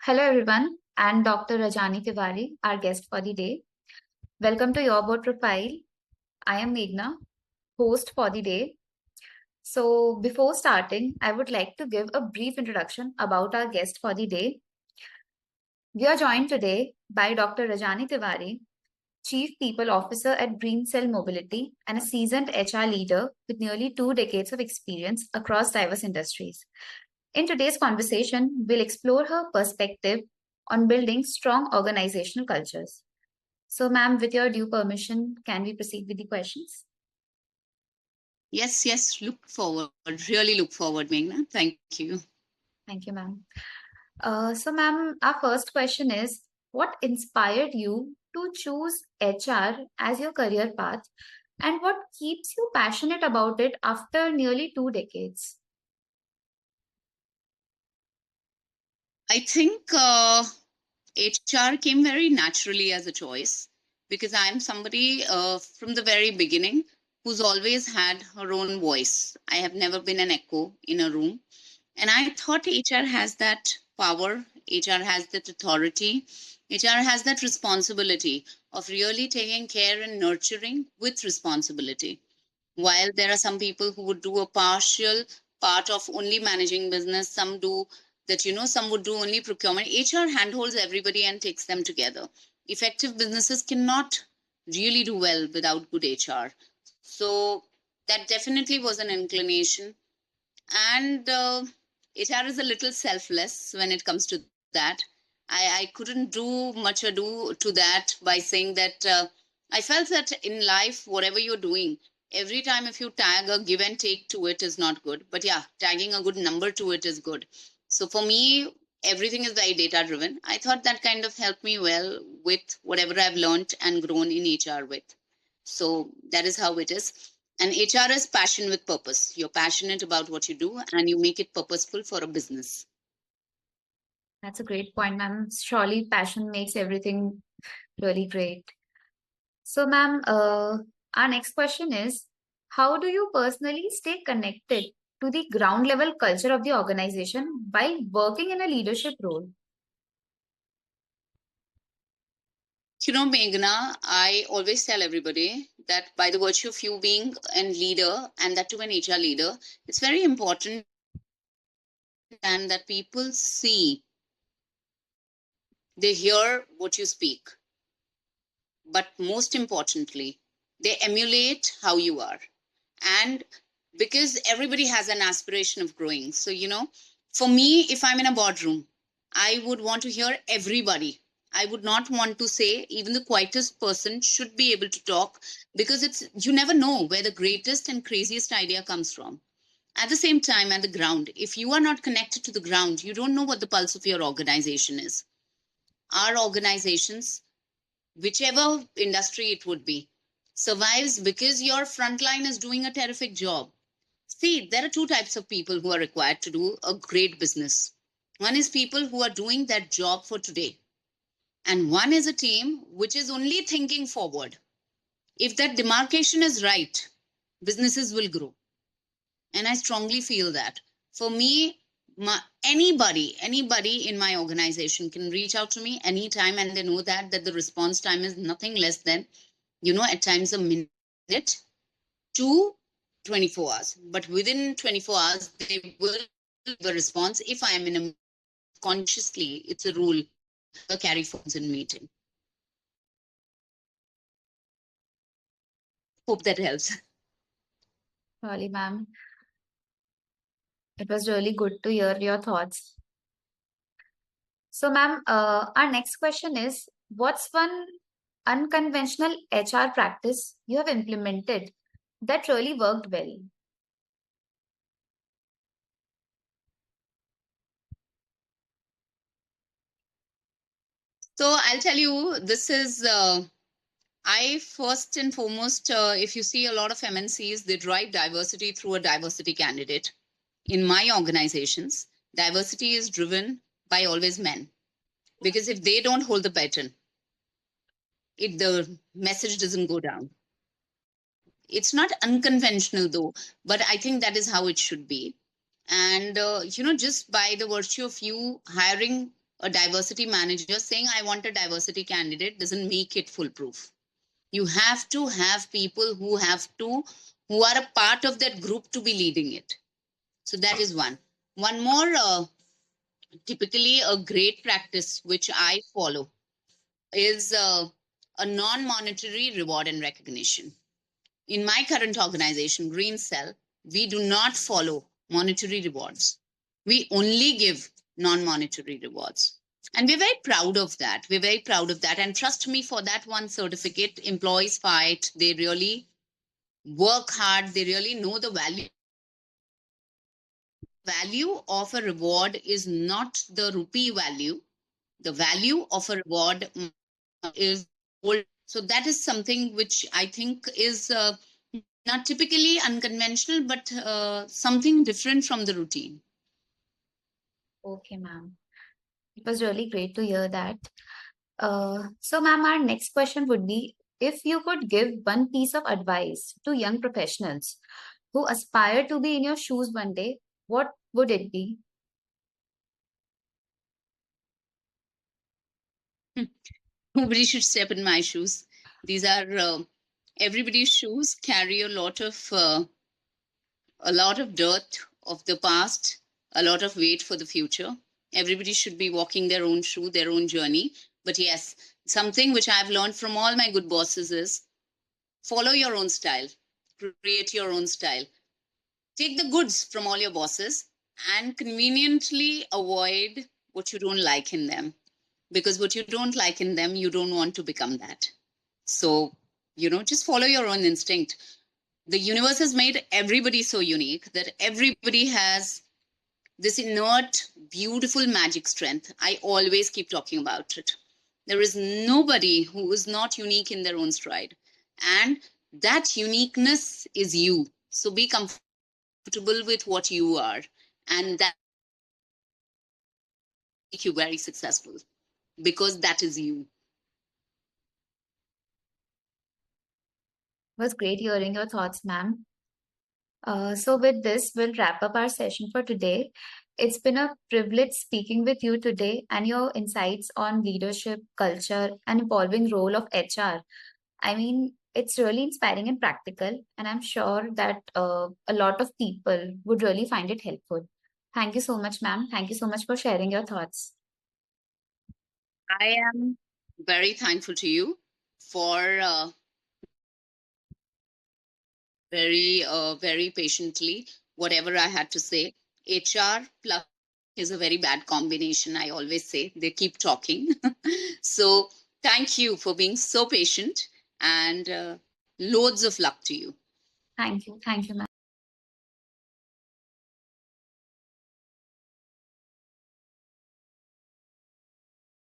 Hello everyone, and Dr. Rajani Tiwari, our guest for the day. Welcome to Your Board Profile. I am Meghna, host for the day. So, before starting, I would like to give a brief introduction about our guest for the day. We are joined today by Dr. Rajani Tiwari, Chief People Officer at Green Cell Mobility and a seasoned HR leader with nearly 2 decades of experience across diverse industries. In today's conversation, we'll explore her perspective on building strong organizational cultures. So, ma'am, with your due permission, can we proceed with the questions? Yes, look forward. Really look forward, Meghna. Thank you. Thank you, ma'am. Ma'am, our first question is, what inspired you to choose HR as your career path, and what keeps you passionate about it after nearly 2 decades? I think HR came very naturally as a choice because I'm somebody from the very beginning who's always had her own voice. I have never been an echo in a room. And I thought HR has that power, HR has that authority, HR has that responsibility of really taking care and nurturing with responsibility. While there are some people who would do a partial part of only managing business, some do that, some would do only procurement. HR handholds everybody and takes them together. Effective businesses cannot really do well without good HR. So that definitely was an inclination. And HR is a little selfless when it comes to that. I couldn't do much ado to that by saying that I felt that in life, whatever you're doing, every time if you tag a give and take to it is not good. But yeah, tagging a good number to it is good. So for me, everything is very data driven. I thought that kind of helped me well with whatever I've learned and grown in HR with. So that is how it is. And HR is passion with purpose. You're passionate about what you do and you make it purposeful for a business. That's a great point, ma'am. Surely passion makes everything really great. So, ma'am, our next question is, how do you personally stay connected to the ground level culture of the organization while working in a leadership role? Meghna, I always tell everybody that by the virtue of you being a leader and that to an HR leader, it's very important and that people see, they hear what you speak. But most importantly, they emulate how you are. And because everybody has an aspiration of growing. So, for me, if I'm in a boardroom, I would want to hear everybody. I would not want to say even the quietest person should be able to talk because you never know where the greatest and craziest idea comes from. At the same time, at the ground, if you are not connected to the ground, you don't know what the pulse of your organization is. Our organizations, whichever industry it would be, survives because your frontline is doing a terrific job. See, there are two types of people who are required to do a great business. One is people who are doing that job for today, and one is a team which is only thinking forward. If that demarcation is right, businesses will grow. And I strongly feel that. For me, anybody in my organization can reach out to me anytime, and they know that the response time is nothing less than, at times a minute to 24 hours. But within 24 hours, they will give a response. If I am in a consciously, it's a rule, carry phones in meeting. Hope that helps. Really, ma'am. It was really good to hear your thoughts. So, ma'am, our next question is, what's one unconventional HR practice you have implemented that really worked well? So I'll tell you, this is I first and foremost, if you see a lot of MNCs, they drive diversity through a diversity candidate. In my organizations, diversity is driven by always men, because if they don't hold the baton, the message doesn't go down. It's not unconventional though, but I think that is how it should be. And just by the virtue of you hiring a diversity manager saying, I want a diversity candidate doesn't make it foolproof. You have to have people who are a part of that group to be leading it. So that is one. One more, typically a great practice which I follow is a non-monetary reward and recognition. In my current organization, Green Cell, we do not follow monetary rewards. We only give non-monetary rewards. And we're very proud of that. We're very proud of that. And trust me, for that one certificate, employees fight. They really work hard. They really know the value of a reward is not the rupee value. The value of a reward is gold. So that is something which I think is not typically unconventional, but something different from the routine. Okay, ma'am. It was really great to hear that. So, ma'am, our next question would be, if you could give one piece of advice to young professionals who aspire to be in your shoes one day, what would it be? Nobody should step in my shoes. These are everybody's shoes carry a lot of dirt of the past, a lot of weight for the future. Everybody should be walking their own shoe, their own journey. But yes, something which I've learned from all my good bosses is follow your own style, create your own style. Take the goods from all your bosses and conveniently avoid what you don't like in them. Because what you don't like in them, you don't want to become that. So, just follow your own instinct. The universe has made everybody so unique that everybody has this inert, beautiful magic strength. I always keep talking about it. There is nobody who is not unique in their own stride. And that uniqueness is you. So be comfortable with what you are. And that make you very successful because that is you. It was great hearing your thoughts, ma'am. So, with this, we'll wrap up our session for today. It's been a privilege speaking with you today, and your insights on leadership, culture, and evolving role of HR. I mean, it's really inspiring and practical, and I'm sure that a lot of people would really find it helpful. Thank you so much, ma'am. Thank you so much for sharing your thoughts. I am very thankful to you for very patiently whatever I had to say. HR plus is a very bad combination. I always say they keep talking. So thank you for being so patient and loads of luck to you. Thank you. Thank you, ma'am.